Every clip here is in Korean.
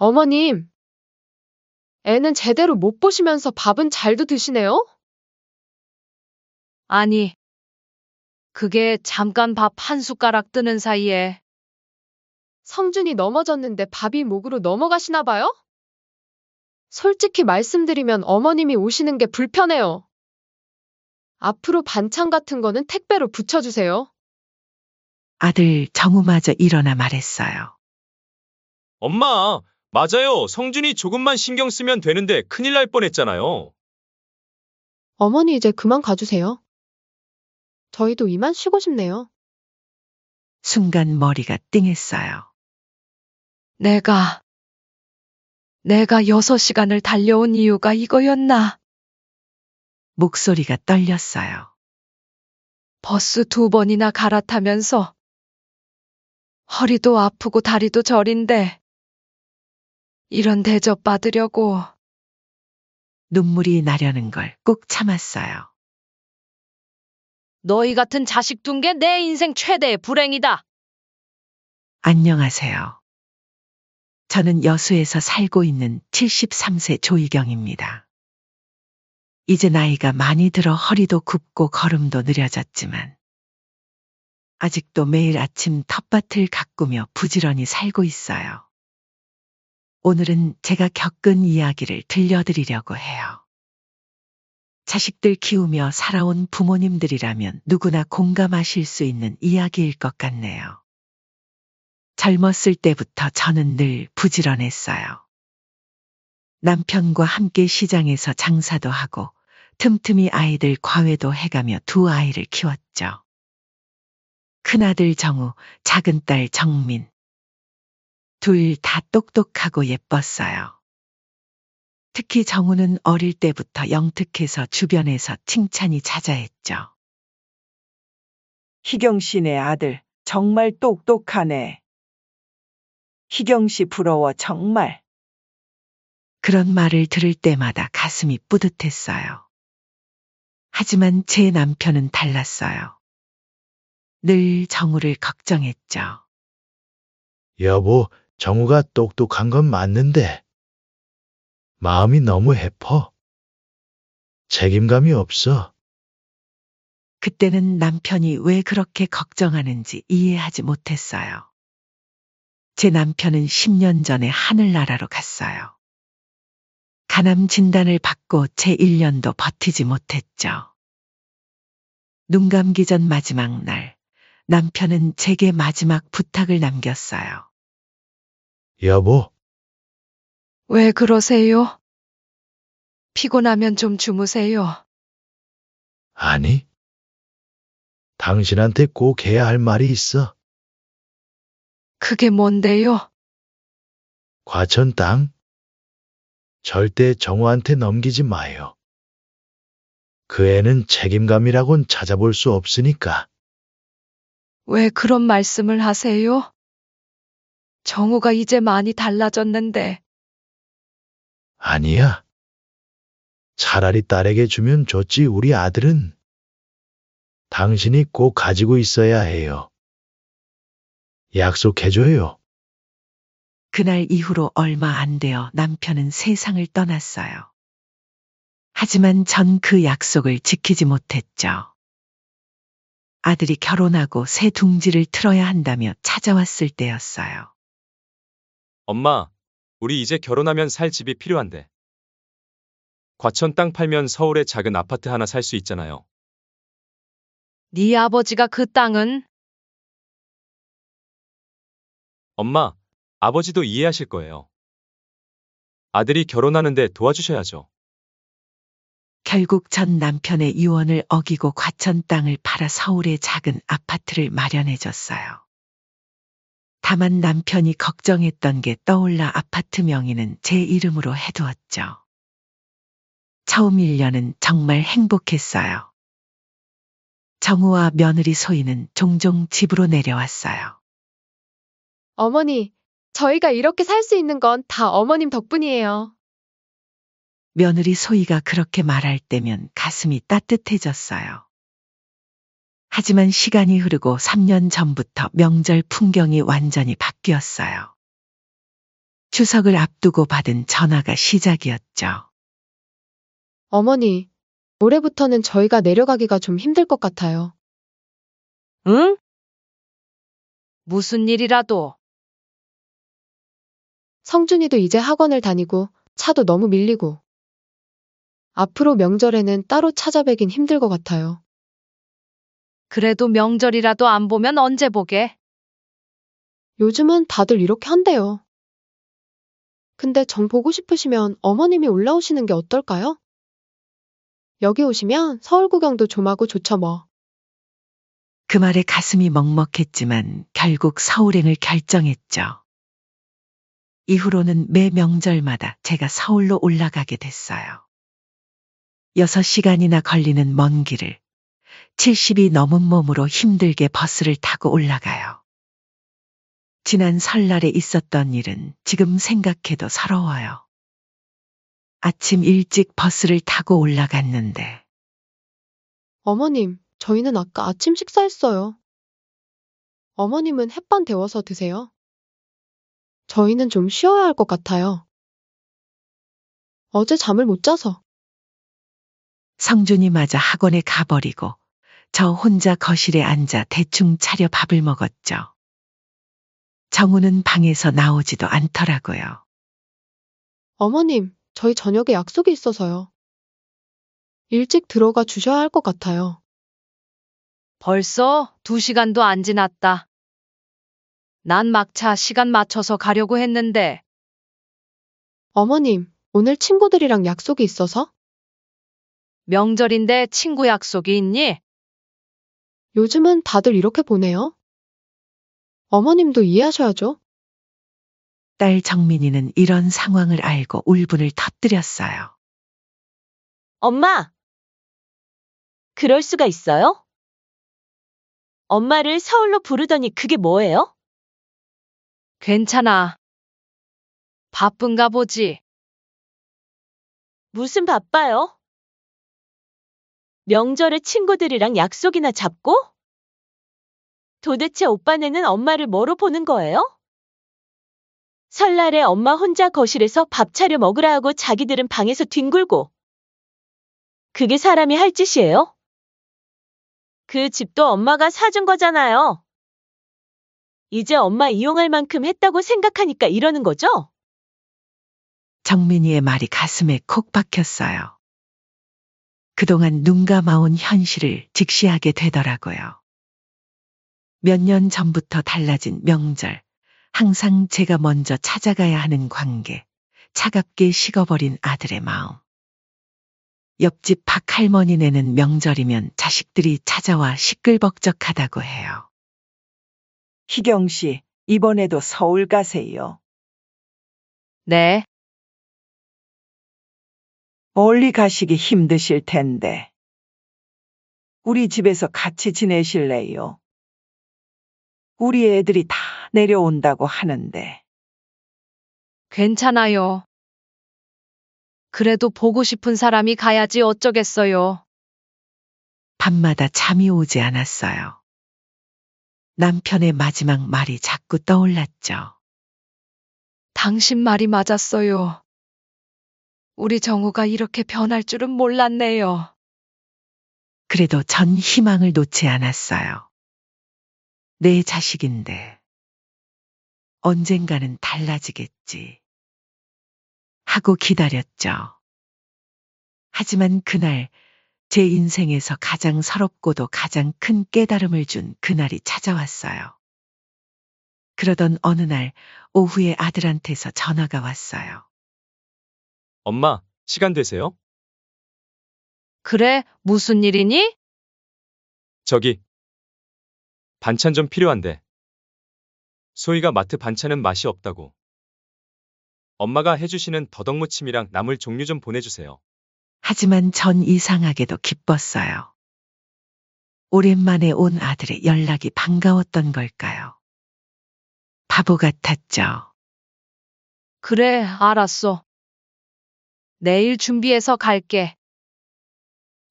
어머님, 애는 제대로 못 보시면서 밥은 잘도 드시네요? 아니, 그게 잠깐 밥 한 숟가락 뜨는 사이에 성준이 넘어졌는데 밥이 목으로 넘어가시나 봐요? 솔직히 말씀드리면 어머님이 오시는 게 불편해요. 앞으로 반찬 같은 거는 택배로 붙여주세요. 아들 정우마저 일어나 말했어요. 엄마, 맞아요. 성준이 조금만 신경 쓰면 되는데 큰일 날 뻔했잖아요. 어머니 이제 그만 가주세요. 저희도 이만 쉬고 싶네요. 순간 머리가 띵했어요. 내가 6시간을 달려온 이유가 이거였나? 목소리가 떨렸어요. 버스 2번이나 갈아타면서 허리도 아프고 다리도 저린데 이런 대접 받으려고. 눈물이 나려는 걸 꾹 참았어요. 너희 같은 자식 둔 게 내 인생 최대의 불행이다. 안녕하세요. 저는 여수에서 살고 있는 73세 조희경입니다. 이제 나이가 많이 들어 허리도 굽고 걸음도 느려졌지만 아직도 매일 아침 텃밭을 가꾸며 부지런히 살고 있어요. 오늘은 제가 겪은 이야기를 들려드리려고 해요. 자식들 키우며 살아온 부모님들이라면 누구나 공감하실 수 있는 이야기일 것 같네요. 젊었을 때부터 저는 늘 부지런했어요. 남편과 함께 시장에서 장사도 하고 틈틈이 아이들 과외도 해가며 2아이를 키웠죠. 큰아들 정우, 작은딸 정민. 둘 다 똑똑하고 예뻤어요. 특히 정우는 어릴 때부터 영특해서 주변에서 칭찬이 자자했죠. 희경 씨네 아들 정말 똑똑하네. 희경 씨 부러워 정말. 그런 말을 들을 때마다 가슴이 뿌듯했어요. 하지만 제 남편은 달랐어요. 늘 정우를 걱정했죠. 여보, 정우가 똑똑한 건 맞는데 마음이 너무 해퍼. 책임감이 없어. 그때는 남편이 왜 그렇게 걱정하는지 이해하지 못했어요. 제 남편은 10년 전에 하늘나라로 갔어요. 간암 진단을 받고 제 1년도 버티지 못했죠. 눈 감기 전 마지막 날, 남편은 제게 마지막 부탁을 남겼어요. 여보, 왜 그러세요? 피곤하면 좀 주무세요. 아니. 당신한테 꼭 해야 할 말이 있어. 그게 뭔데요? 과천 땅? 절대 정우한테 넘기지 마요. 그 애는 책임감이라곤 찾아볼 수 없으니까. 왜 그런 말씀을 하세요? 정우가 이제 많이 달라졌는데. 아니야. 차라리 딸에게 주면 좋지. 우리 아들은 당신이 꼭 가지고 있어야 해요. 약속해줘요. 그날 이후로 얼마 안 되어 남편은 세상을 떠났어요. 하지만 전 그 약속을 지키지 못했죠. 아들이 결혼하고 새 둥지를 틀어야 한다며 찾아왔을 때였어요. 엄마, 우리 이제 결혼하면 살 집이 필요한데. 과천 땅 팔면 서울에 작은 아파트 하나 살 수 있잖아요. 네 아버지가 그 땅은? 엄마, 아버지도 이해하실 거예요. 아들이 결혼하는데 도와주셔야죠. 결국 전 남편의 유언을 어기고 과천 땅을 팔아 서울에 작은 아파트를 마련해줬어요. 다만 남편이 걱정했던 게 떠올라 아파트 명의는 제 이름으로 해두었죠. 처음 1년은 정말 행복했어요. 정우와 며느리 소희는 종종 집으로 내려왔어요. 어머니, 저희가 이렇게 살 수 있는 건 다 어머님 덕분이에요. 며느리 소희가 그렇게 말할 때면 가슴이 따뜻해졌어요. 하지만 시간이 흐르고 3년 전부터 명절 풍경이 완전히 바뀌었어요. 추석을 앞두고 받은 전화가 시작이었죠. 어머니, 올해부터는 저희가 내려가기가 좀 힘들 것 같아요. 응? 무슨 일이라도. 성준이도 이제 학원을 다니고 차도 너무 밀리고. 앞으로 명절에는 따로 찾아뵈긴 힘들 것 같아요. 그래도 명절이라도 안 보면 언제 보게? 요즘은 다들 이렇게 한대요. 근데 정 보고 싶으시면 어머님이 올라오시는 게 어떨까요? 여기 오시면 서울 구경도 좀 하고 좋죠 뭐. 그 말에 가슴이 먹먹했지만 결국 서울행을 결정했죠. 이후로는 매 명절마다 제가 서울로 올라가게 됐어요. 6시간이나 걸리는 먼 길을 70이 넘은 몸으로 힘들게 버스를 타고 올라가요. 지난 설날에 있었던 일은 지금 생각해도 서러워요. 아침 일찍 버스를 타고 올라갔는데 어머님, 저희는 아까 아침 식사했어요. 어머님은 햇반 데워서 드세요. 저희는 좀 쉬어야 할 것 같아요. 어제 잠을 못 자서. 성준이 마저 학원에 가버리고 저 혼자 거실에 앉아 대충 차려 밥을 먹었죠. 정우는 방에서 나오지도 않더라고요. 어머님, 저희 저녁에 약속이 있어서요. 일찍 들어가 주셔야 할 것 같아요. 벌써 2시간도 안 지났다. 난 막차 시간 맞춰서 가려고 했는데. 어머님, 오늘 친구들이랑 약속이 있어서? 명절인데 친구 약속이 있니? 요즘은 다들 이렇게 보내요. 어머님도 이해하셔야죠. 딸 정민이는 이런 상황을 알고 울분을 터뜨렸어요. 엄마! 그럴 수가 있어요? 엄마를 서울로 부르더니 그게 뭐예요? 괜찮아. 바쁜가 보지. 무슨 바빠요? 명절에 친구들이랑 약속이나 잡고? 도대체 오빠네는 엄마를 뭐로 보는 거예요? 설날에 엄마 혼자 거실에서 밥 차려 먹으라 하고 자기들은 방에서 뒹굴고. 그게 사람이 할 짓이에요? 그 집도 엄마가 사준 거잖아요. 이제 엄마 이용할 만큼 했다고 생각하니까 이러는 거죠? 정민이의 말이 가슴에 콕 박혔어요. 그동안 눈 감아온 현실을 직시하게 되더라고요. 몇 년 전부터 달라진 명절, 항상 제가 먼저 찾아가야 하는 관계, 차갑게 식어버린 아들의 마음. 옆집 박 할머니네는 명절이면 자식들이 찾아와 시끌벅적하다고 해요. 희경 씨, 이번에도 서울 가세요. 네. 멀리 가시기 힘드실 텐데. 우리 집에서 같이 지내실래요? 우리 애들이 다 내려온다고 하는데. 괜찮아요. 그래도 보고 싶은 사람이 가야지 어쩌겠어요. 밤마다 잠이 오지 않았어요. 남편의 마지막 말이 자꾸 떠올랐죠. 당신 말이 맞았어요. 우리 정우가 이렇게 변할 줄은 몰랐네요. 그래도 전 희망을 놓지 않았어요. 내 자식인데 언젠가는 달라지겠지 하고 기다렸죠. 하지만 그날 제 인생에서 가장 서럽고도 가장 큰 깨달음을 준 그날이 찾아왔어요. 그러던 어느 날 오후에 아들한테서 전화가 왔어요. 엄마, 시간 되세요? 그래, 무슨 일이니? 저기, 반찬 좀 필요한데. 소희가 마트 반찬은 맛이 없다고. 엄마가 해주시는 더덕무침이랑 나물 종류 좀 보내주세요. 하지만 전 이상하게도 기뻤어요. 오랜만에 온 아들의 연락이 반가웠던 걸까요? 바보 같았죠. 그래, 알았어. 내일 준비해서 갈게.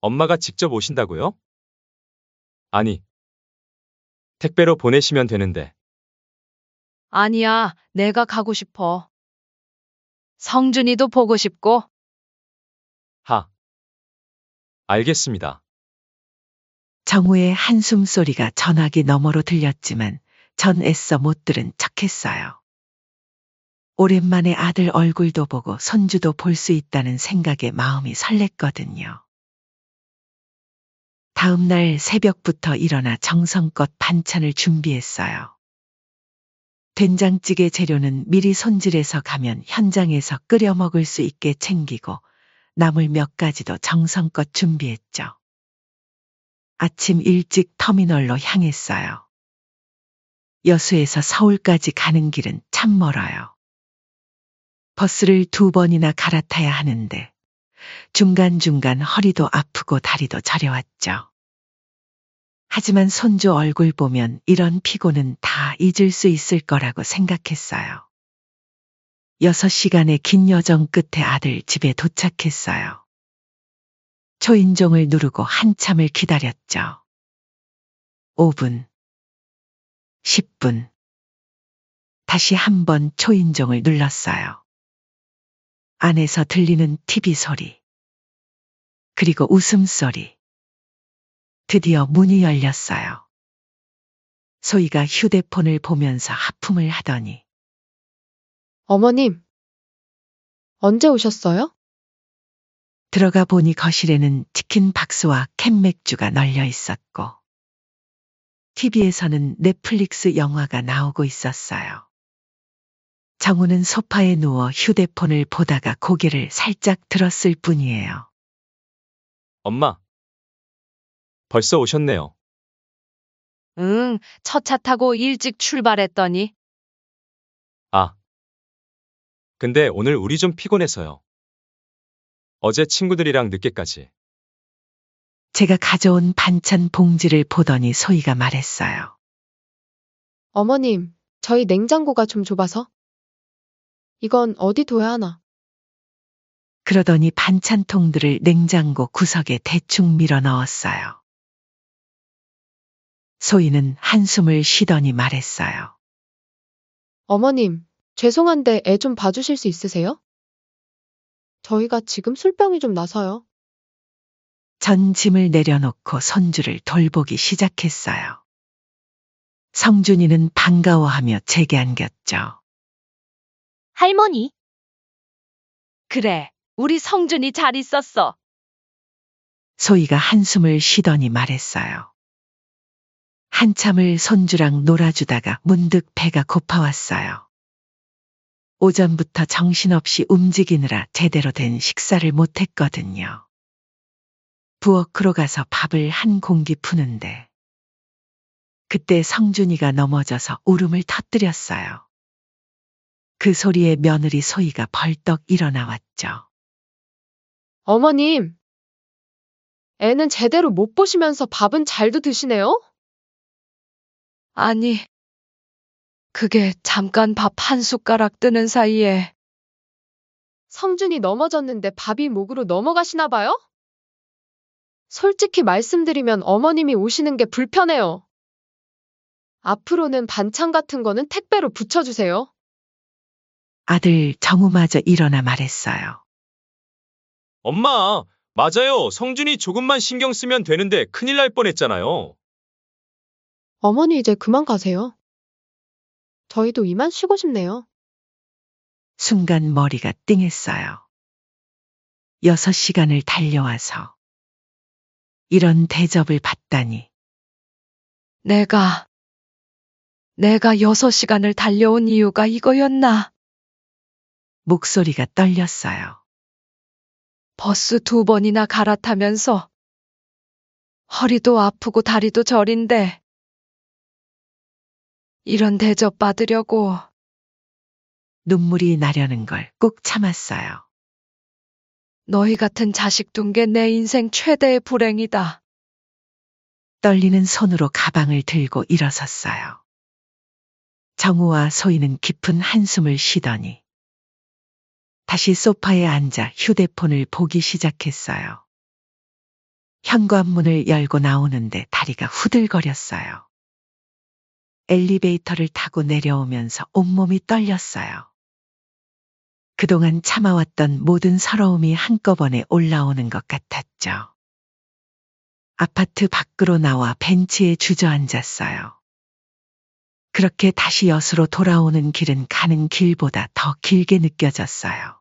엄마가 직접 오신다고요? 아니, 택배로 보내시면 되는데. 아니야, 내가 가고 싶어. 성준이도 보고 싶고. 하. 알겠습니다. 정우의 한숨 소리가 전화기 너머로 들렸지만 전 애써 못 들은 척했어요. 오랜만에 아들 얼굴도 보고 손주도 볼 수 있다는 생각에 마음이 설렜거든요. 다음 날 새벽부터 일어나 정성껏 반찬을 준비했어요. 된장찌개 재료는 미리 손질해서 가면 현장에서 끓여 먹을 수 있게 챙기고 나물 몇 가지도 정성껏 준비했죠. 아침 일찍 터미널로 향했어요. 여수에서 서울까지 가는 길은 참 멀어요. 버스를 2번이나 갈아타야 하는데 중간중간 허리도 아프고 다리도 저려왔죠. 하지만 손주 얼굴 보면 이런 피곤은 다 잊을 수 있을 거라고 생각했어요. 6시간의 긴 여정 끝에 아들 집에 도착했어요. 초인종을 누르고 한참을 기다렸죠. 5분, 10분. 다시 한번 초인종을 눌렀어요. 안에서 들리는 TV 소리. 그리고 웃음소리. 드디어 문이 열렸어요. 소희가 휴대폰을 보면서 하품을 하더니 어머님, 언제 오셨어요? 들어가 보니 거실에는 치킨 박스와 캔맥주가 널려 있었고 TV에서는 넷플릭스 영화가 나오고 있었어요. 정우는 소파에 누워 휴대폰을 보다가 고개를 살짝 들었을 뿐이에요. 엄마. 벌써 오셨네요. 응, 첫 차 타고 일찍 출발했더니. 아. 근데 오늘 우리 좀 피곤해서요. 어제 친구들이랑 늦게까지. 제가 가져온 반찬 봉지를 보더니 소희가 말했어요. 어머님, 저희 냉장고가 좀 좁아서. 이건 어디 둬야 하나? 그러더니 반찬통들을 냉장고 구석에 대충 밀어 넣었어요. 소희는 한숨을 쉬더니 말했어요. 어머님, 죄송한데 애 좀 봐주실 수 있으세요? 저희가 지금 술병이 좀 나서요. 전 짐을 내려놓고 손주를 돌보기 시작했어요. 성준이는 반가워하며 제게 안겼죠. 할머니, 그래, 우리 성준이 잘 있었어. 소희가 한숨을 쉬더니 말했어요. 한참을 손주랑 놀아주다가 문득 배가 고파왔어요. 오전부터 정신없이 움직이느라 제대로 된 식사를 못했거든요. 부엌으로 가서 밥을 한 공기 푸는데 그때 성준이가 넘어져서 울음을 터뜨렸어요. 그 소리에 며느리 소희가 벌떡 일어나왔죠. 어머님, 애는 제대로 못 보시면서 밥은 잘도 드시네요? 아니, 그게 잠깐 밥 한 숟가락 뜨는 사이에. 성준이 넘어졌는데 밥이 목으로 넘어가시나 봐요? 솔직히 말씀드리면 어머님이 오시는 게 불편해요. 앞으로는 반찬 같은 거는 택배로 붙여주세요. 아들 정우마저 일어나 말했어요. 엄마, 맞아요. 성준이 조금만 신경 쓰면 되는데 큰일 날 뻔했잖아요. 어머니 이제 그만 가세요. 저희도 이만 쉬고 싶네요. 순간 머리가 띵했어요. 6시간을 달려와서 이런 대접을 받다니. 내가 6시간을 달려온 이유가 이거였나? 목소리가 떨렸어요. 버스 2번이나 갈아타면서 허리도 아프고 다리도 저린데 이런 대접 받으려고. 눈물이 나려는 걸 꾹 참았어요. 너희 같은 자식 둔 게 내 인생 최대의 불행이다. 떨리는 손으로 가방을 들고 일어섰어요. 정우와 소희는 깊은 한숨을 쉬더니 다시 소파에 앉아 휴대폰을 보기 시작했어요. 현관문을 열고 나오는데 다리가 후들거렸어요. 엘리베이터를 타고 내려오면서 온몸이 떨렸어요. 그동안 참아왔던 모든 서러움이 한꺼번에 올라오는 것 같았죠. 아파트 밖으로 나와 벤치에 주저앉았어요. 그렇게 다시 엿으로 돌아오는 길은 가는 길보다 더 길게 느껴졌어요.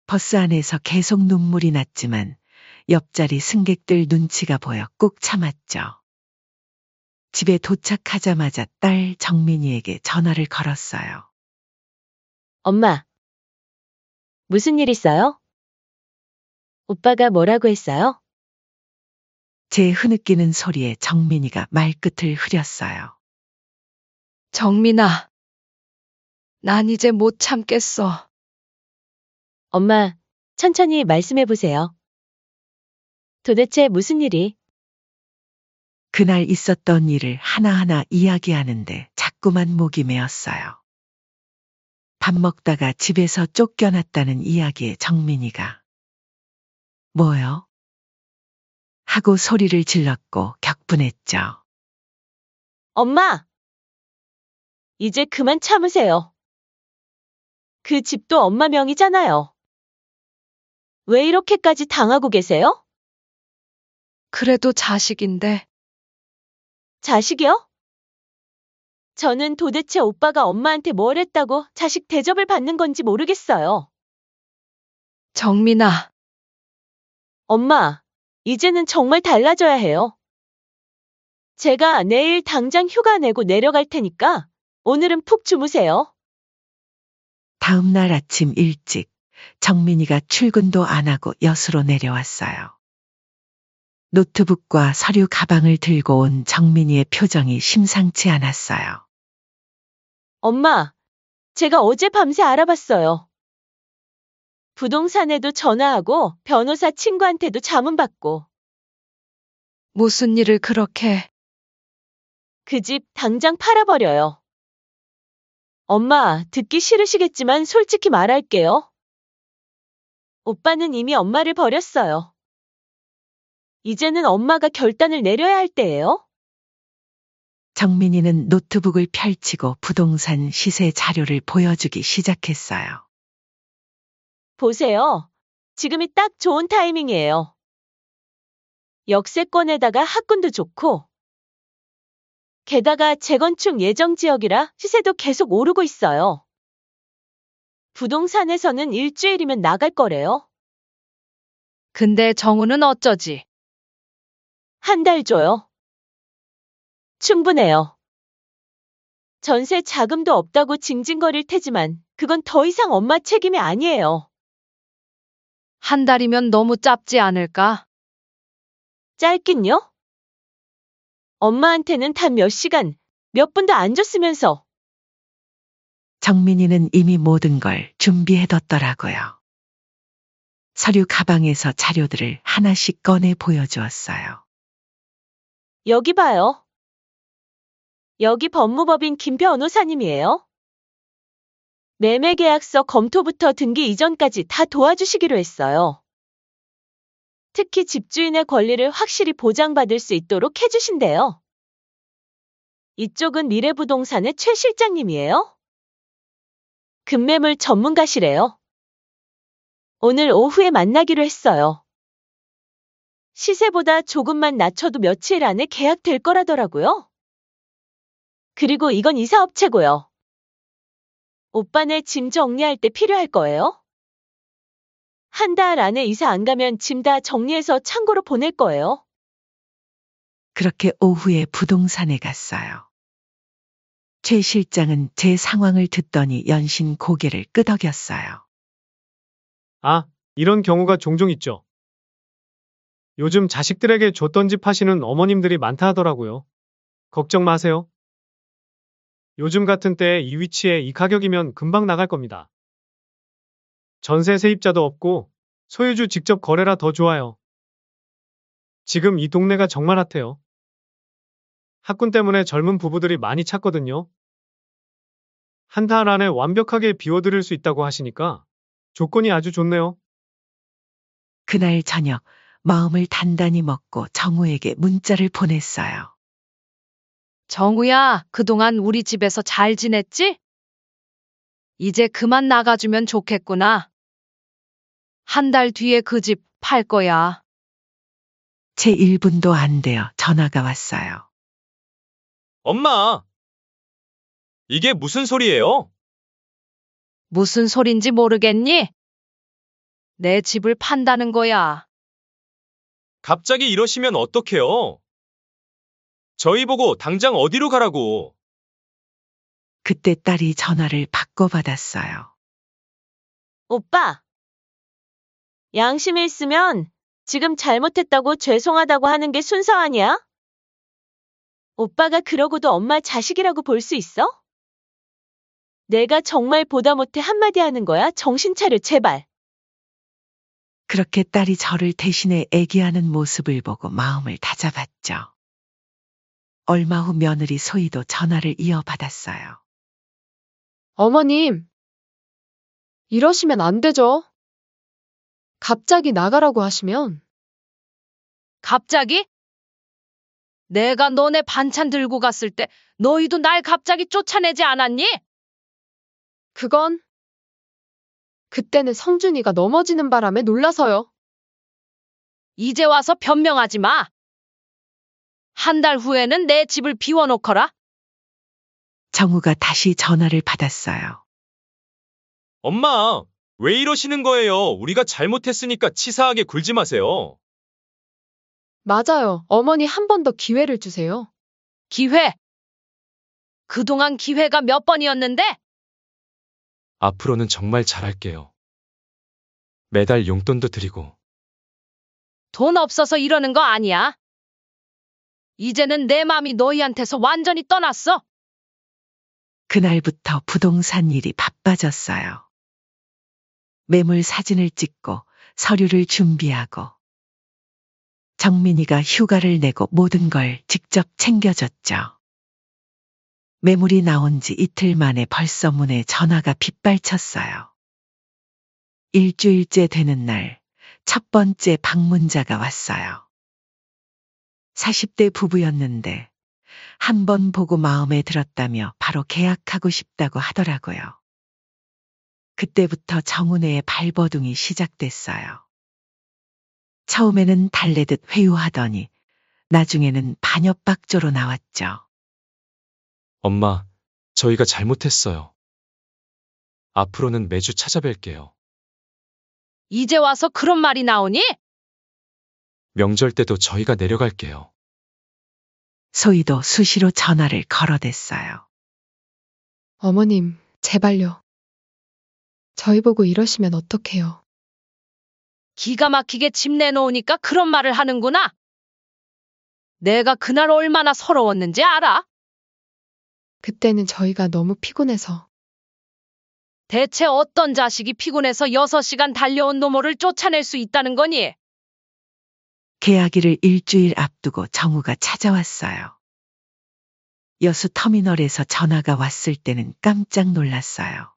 버스 안에서 계속 눈물이 났지만 옆자리 승객들 눈치가 보여 꾹 참았죠. 집에 도착하자마자 딸 정민이에게 전화를 걸었어요. 엄마, 무슨 일 있어요? 오빠가 뭐라고 했어요? 제 흐느끼는 소리에 정민이가 말끝을 흐렸어요. 정민아, 난 이제 못 참겠어. 엄마, 천천히 말씀해 보세요. 도대체 무슨 일이? 그날 있었던 일을 하나하나 이야기하는데 자꾸만 목이 메었어요. 밥 먹다가 집에서 쫓겨났다는 이야기에 정민이가 뭐요? 하고 소리를 질렀고 격분했죠. 엄마! 이제 그만 참으세요. 그 집도 엄마 명의잖아요. 왜 이렇게까지 당하고 계세요? 그래도 자식인데. 자식이요? 저는 도대체 오빠가 엄마한테 뭘 했다고 자식 대접을 받는 건지 모르겠어요. 정민아, 엄마, 이제는 정말 달라져야 해요. 제가 내일 당장 휴가 내고 내려갈 테니까 오늘은 푹 주무세요. 다음 날 아침 일찍 정민이가 출근도 안 하고 엿으로 내려왔어요. 노트북과 서류 가방을 들고 온 정민이의 표정이 심상치 않았어요. 엄마, 제가 어제 밤새 알아봤어요. 부동산에도 전화하고 변호사 친구한테도 자문받고 무슨 일을 그렇게. 그 집 당장 팔아버려요. 엄마, 듣기 싫으시겠지만 솔직히 말할게요. 오빠는 이미 엄마를 버렸어요. 이제는 엄마가 결단을 내려야 할 때예요. 정민이는 노트북을 펼치고 부동산 시세 자료를 보여주기 시작했어요. 보세요. 지금이 딱 좋은 타이밍이에요. 역세권에다가 학군도 좋고 게다가 재건축 예정 지역이라 시세도 계속 오르고 있어요. 부동산에서는 일주일이면 나갈 거래요. 근데 정우는 어쩌지? 한 달 줘요. 충분해요. 전세 자금도 없다고 징징거릴 테지만 그건 더 이상 엄마 책임이 아니에요. 한 달이면 너무 짧지 않을까? 짧긴요? 엄마한테는 단 몇 시간, 몇 분도 안 줬으면서. 정민이는 이미 모든 걸 준비해뒀더라고요. 서류 가방에서 자료들을 하나씩 꺼내 보여주었어요. 여기 봐요. 여기 법무법인 김 변호사님이에요. 매매계약서 검토부터 등기 이전까지 다 도와주시기로 했어요. 특히 집주인의 권리를 확실히 보장받을 수 있도록 해주신대요. 이쪽은 미래부동산의 최 실장님이에요. 급매물 전문가시래요. 오늘 오후에 만나기로 했어요. 시세보다 조금만 낮춰도 며칠 안에 계약될 거라더라고요. 그리고 이건 이사업체고요. 오빠네 짐 정리할 때 필요할 거예요. 한 달 안에 이사 안 가면 짐 다 정리해서 창고로 보낼 거예요. 그렇게 오후에 부동산에 갔어요. 최 실장은 제 상황을 듣더니 연신 고개를 끄덕였어요. 아, 이런 경우가 종종 있죠. 요즘 자식들에게 줬던 집 하시는 어머님들이 많다 하더라고요. 걱정 마세요. 요즘 같은 때에 이 위치에 이 가격이면 금방 나갈 겁니다. 전세 세입자도 없고 소유주 직접 거래라 더 좋아요. 지금 이 동네가 정말 핫해요. 학군 때문에 젊은 부부들이 많이 찾거든요. 한 달 안에 완벽하게 비워드릴 수 있다고 하시니까 조건이 아주 좋네요. 그날 저녁 마음을 단단히 먹고 정우에게 문자를 보냈어요. 정우야, 그동안 우리 집에서 잘 지냈지? 이제 그만 나가주면 좋겠구나. 한 달 뒤에 그 집 팔 거야. 채 1분도 안 되어 전화가 왔어요. 엄마! 이게 무슨 소리예요? 무슨 소린지 모르겠니? 내 집을 판다는 거야. 갑자기 이러시면 어떡해요? 저희 보고 당장 어디로 가라고. 그때 딸이 전화를 바꿔받았어요. 오빠. 양심이 있으면 지금 잘못했다고 죄송하다고 하는 게 순서 아니야? 오빠가 그러고도 엄마 자식이라고 볼 수 있어? 내가 정말 보다 못해 한마디 하는 거야? 정신 차려, 제발. 그렇게 딸이 저를 대신해 애기하는 모습을 보고 마음을 다잡았죠. 얼마 후 며느리 소희도 전화를 이어받았어요. 어머님, 이러시면 안 되죠. 갑자기 나가라고 하시면 갑자기? 내가 너네 반찬 들고 갔을 때 너희도 날 갑자기 쫓아내지 않았니? 그건 그때는 성준이가 넘어지는 바람에 놀라서요. 이제 와서 변명하지 마. 한 달 후에는 내 집을 비워놓거라. 정우가 다시 전화를 받았어요. 엄마, 왜 이러시는 거예요? 우리가 잘못했으니까 치사하게 굴지 마세요. 맞아요. 어머니 한 번 더 기회를 주세요. 기회. 그동안 기회가 몇 번이었는데? 앞으로는 정말 잘할게요. 매달 용돈도 드리고. 돈 없어서 이러는 거 아니야. 이제는 내 맘이 너희한테서 완전히 떠났어. 그날부터 부동산 일이 바빠졌어요. 매물 사진을 찍고 서류를 준비하고 정민이가 휴가를 내고 모든 걸 직접 챙겨줬죠. 매물이 나온 지 이틀 만에 벌써 문에 전화가 빗발쳤어요. 일주일째 되는 날, 첫 번째 방문자가 왔어요. 40대 부부였는데 한 번 보고 마음에 들었다며 바로 계약하고 싶다고 하더라고요. 그때부터 정은혜의 발버둥이 시작됐어요. 처음에는 달래듯 회유하더니 나중에는 반협박조로 나왔죠. 엄마, 저희가 잘못했어요. 앞으로는 매주 찾아뵐게요. 이제 와서 그런 말이 나오니? 명절 때도 저희가 내려갈게요. 소희도 수시로 전화를 걸어댔어요. 어머님, 제발요. 저희 보고 이러시면 어떡해요. 기가 막히게 집 내놓으니까 그런 말을 하는구나. 내가 그날 얼마나 서러웠는지 알아? 그때는 저희가 너무 피곤해서. 대체 어떤 자식이 피곤해서 6시간 달려온 노모를 쫓아낼 수 있다는 거니? 계약일을 일주일 앞두고 정우가 찾아왔어요. 여수 터미널에서 전화가 왔을 때는 깜짝 놀랐어요.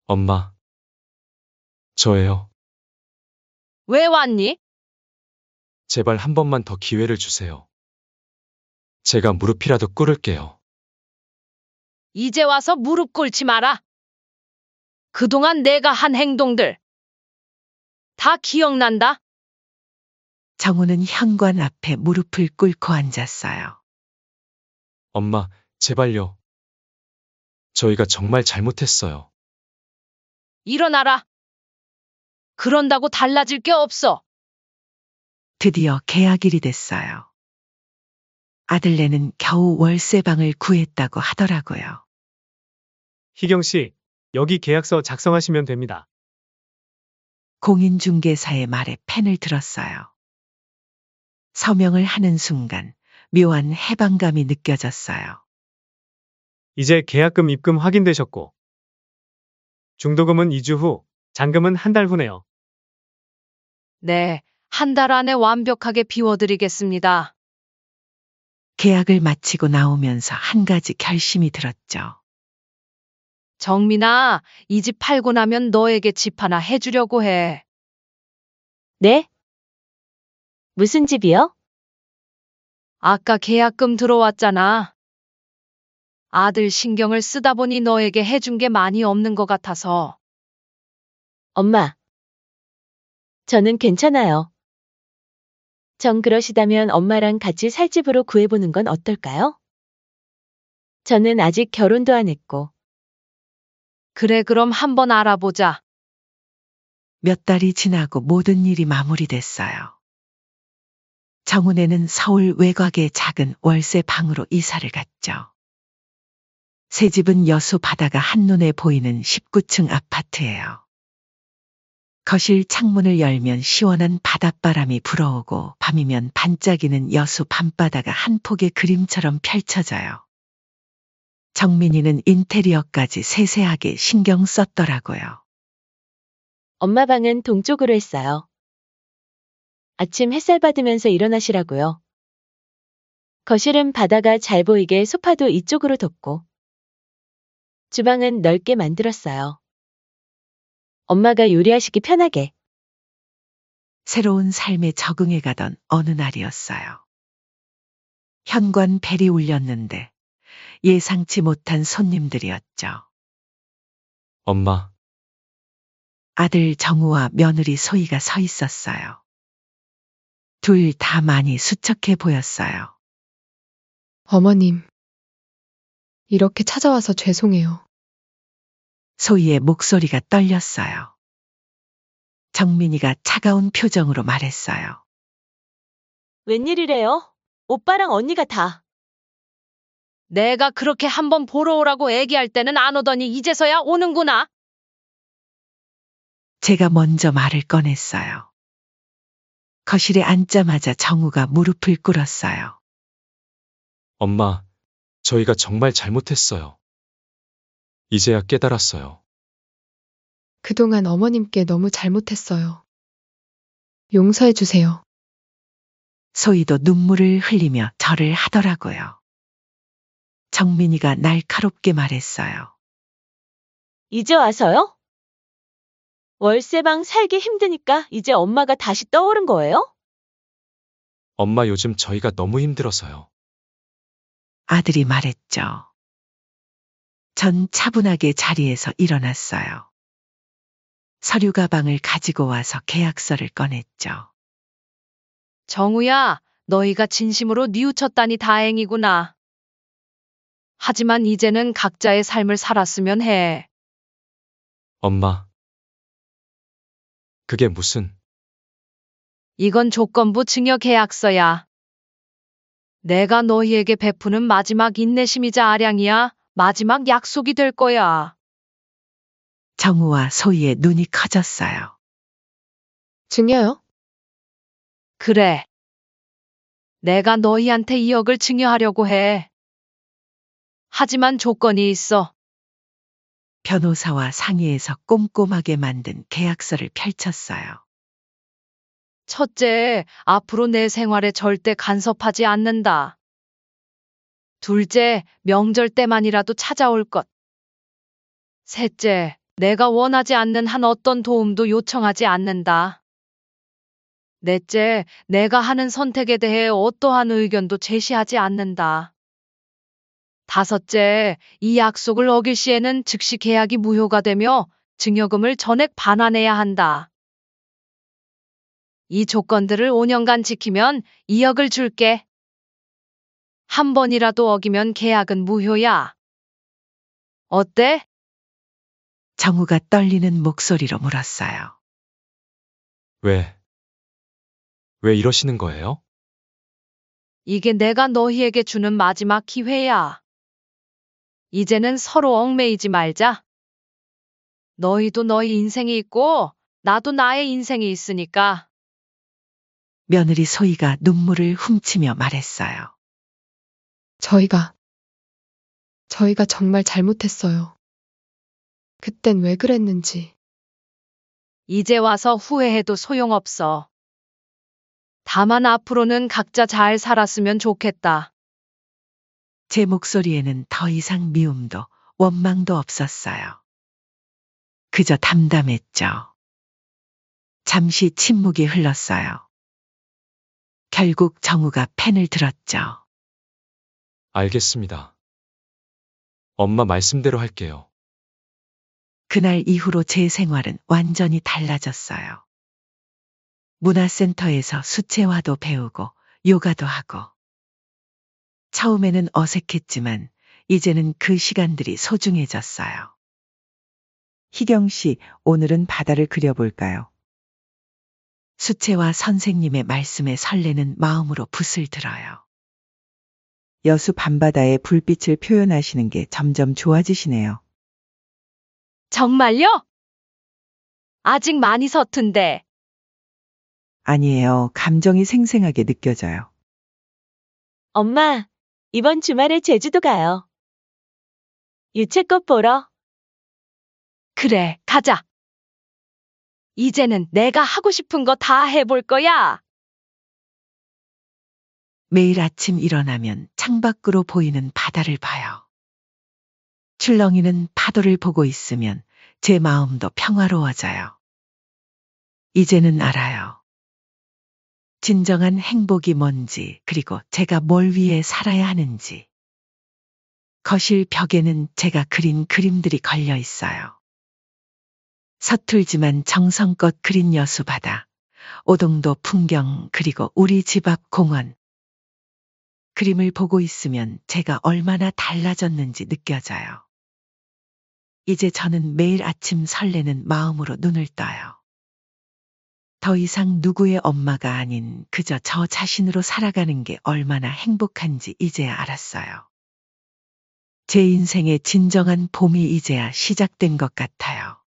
엄마, 저예요. 왜 왔니? 제발 한 번만 더 기회를 주세요. 제가 무릎이라도 꿇을게요. 이제 와서 무릎 꿇지 마라. 그동안 내가 한 행동들 다 기억난다. 정우는 현관 앞에 무릎을 꿇고 앉았어요. 엄마, 제발요. 저희가 정말 잘못했어요. 일어나라. 그런다고 달라질 게 없어. 드디어 계약일이 됐어요. 아들네는 겨우 월세방을 구했다고 하더라고요. 희경 씨, 여기 계약서 작성하시면 됩니다. 공인중개사의 말에 펜을 들었어요. 서명을 하는 순간 묘한 해방감이 느껴졌어요. 이제 계약금 입금 확인되셨고, 중도금은 2주 후, 잔금은 한 달 후네요. 네, 한 달 안에 완벽하게 비워드리겠습니다. 계약을 마치고 나오면서 한 가지 결심이 들었죠. 정민아, 이 집 팔고 나면 너에게 집 하나 해주려고 해. 네? 무슨 집이요? 아까 계약금 들어왔잖아. 아들 신경을 쓰다 보니 너에게 해준 게 많이 없는 것 같아서. 엄마, 저는 괜찮아요. 정 그러시다면 엄마랑 같이 살 집으로 구해보는 건 어떨까요? 저는 아직 결혼도 안 했고. 그래, 그럼 한번 알아보자. 몇 달이 지나고 모든 일이 마무리됐어요. 정훈에는 서울 외곽의 작은 월세 방으로 이사를 갔죠. 새 집은 여수 바다가 한눈에 보이는 19층 아파트예요. 거실 창문을 열면 시원한 바닷바람이 불어오고 밤이면 반짝이는 여수 밤바다가 한 폭의 그림처럼 펼쳐져요. 정민이는 인테리어까지 세세하게 신경 썼더라고요. 엄마 방은 동쪽으로 했어요. 아침 햇살 받으면서 일어나시라고요. 거실은 바다가 잘 보이게 소파도 이쪽으로 뒀고. 주방은 넓게 만들었어요. 엄마가 요리하시기 편하게. 새로운 삶에 적응해 가던 어느 날이었어요. 현관 벨이 울렸는데 예상치 못한 손님들이었죠. 엄마, 아들 정우와 며느리 소희가 서 있었어요. 둘 다 많이 수척해 보였어요. 어머님, 이렇게 찾아와서 죄송해요. 소희의 목소리가 떨렸어요. 정민이가 차가운 표정으로 말했어요. 웬일이래요? 오빠랑 언니가 다. 내가 그렇게 한번 보러 오라고 얘기할 때는 안 오더니 이제서야 오는구나. 제가 먼저 말을 꺼냈어요. 거실에 앉자마자 정우가 무릎을 꿇었어요. 엄마, 저희가 정말 잘못했어요. 이제야 깨달았어요. 그동안 어머님께 너무 잘못했어요. 용서해 주세요. 소희도 눈물을 흘리며 절을 하더라고요. 정민이가 날카롭게 말했어요. 이제 와서요? 월세방 살기 힘드니까 이제 엄마가 다시 떠오른 거예요? 엄마, 요즘 저희가 너무 힘들어서요. 아들이 말했죠. 전 차분하게 자리에서 일어났어요. 서류 가방을 가지고 와서 계약서를 꺼냈죠. 정우야, 너희가 진심으로 뉘우쳤다니 다행이구나. 하지만 이제는 각자의 삶을 살았으면 해. 엄마, 그게 무슨... 이건 조건부 증여 계약서야. 내가 너희에게 베푸는 마지막 인내심이자 아량이야. 마지막 약속이 될 거야. 정우와 소희의 눈이 커졌어요. 증여요? 그래. 내가 너희한테 2억을 증여하려고 해. 하지만 조건이 있어. 변호사와 상의해서 꼼꼼하게 만든 계약서를 펼쳤어요. 첫째, 앞으로 내 생활에 절대 간섭하지 않는다. 둘째, 명절 때만이라도 찾아올 것. 셋째, 내가 원하지 않는 한 어떤 도움도 요청하지 않는다. 넷째, 내가 하는 선택에 대해 어떠한 의견도 제시하지 않는다. 다섯째, 이 약속을 어길 시에는 즉시 계약이 무효가 되며 증여금을 전액 반환해야 한다. 이 조건들을 5년간 지키면 2억을 줄게. 한 번이라도 어기면 계약은 무효야. 어때? 정우가 떨리는 목소리로 물었어요. 왜 이러시는 거예요? 이게 내가 너희에게 주는 마지막 기회야. 이제는 서로 얽매이지 말자. 너희도 너희 인생이 있고 나도 나의 인생이 있으니까. 며느리 소희가 눈물을 훔치며 말했어요. 저희가 정말 잘못했어요. 그땐 왜 그랬는지. 이제 와서 후회해도 소용없어. 다만 앞으로는 각자 잘 살았으면 좋겠다. 제 목소리에는 더 이상 미움도 원망도 없었어요. 그저 담담했죠. 잠시 침묵이 흘렀어요. 결국 정우가 펜을 들었죠. 알겠습니다. 엄마 말씀대로 할게요. 그날 이후로 제 생활은 완전히 달라졌어요. 문화센터에서 수채화도 배우고 요가도 하고. 처음에는 어색했지만 이제는 그 시간들이 소중해졌어요. 희경 씨, 오늘은 바다를 그려볼까요? 수채화 선생님의 말씀에 설레는 마음으로 붓을 들어요. 여수 밤바다의 불빛을 표현하시는 게 점점 좋아지시네요. 정말요? 아직 많이 서툰데. 아니에요. 감정이 생생하게 느껴져요. 엄마, 이번 주말에 제주도 가요. 유채꽃 보러. 그래, 가자. 이제는 내가 하고 싶은 거 다 해볼 거야. 매일 아침 일어나면 창밖으로 보이는 바다를 봐요. 출렁이는 파도를 보고 있으면 제 마음도 평화로워져요. 이제는 알아요. 진정한 행복이 뭔지, 그리고 제가 뭘 위해 살아야 하는지. 거실 벽에는 제가 그린 그림들이 걸려 있어요. 서툴지만 정성껏 그린 여수 바다, 오동도 풍경, 그리고 우리 집 앞 공원. 그림을 보고 있으면 제가 얼마나 달라졌는지 느껴져요. 이제 저는 매일 아침 설레는 마음으로 눈을 떠요. 더 이상 누구의 엄마가 아닌 그저 저 자신으로 살아가는 게 얼마나 행복한지 이제야 알았어요. 제 인생의 진정한 봄이 이제야 시작된 것 같아요.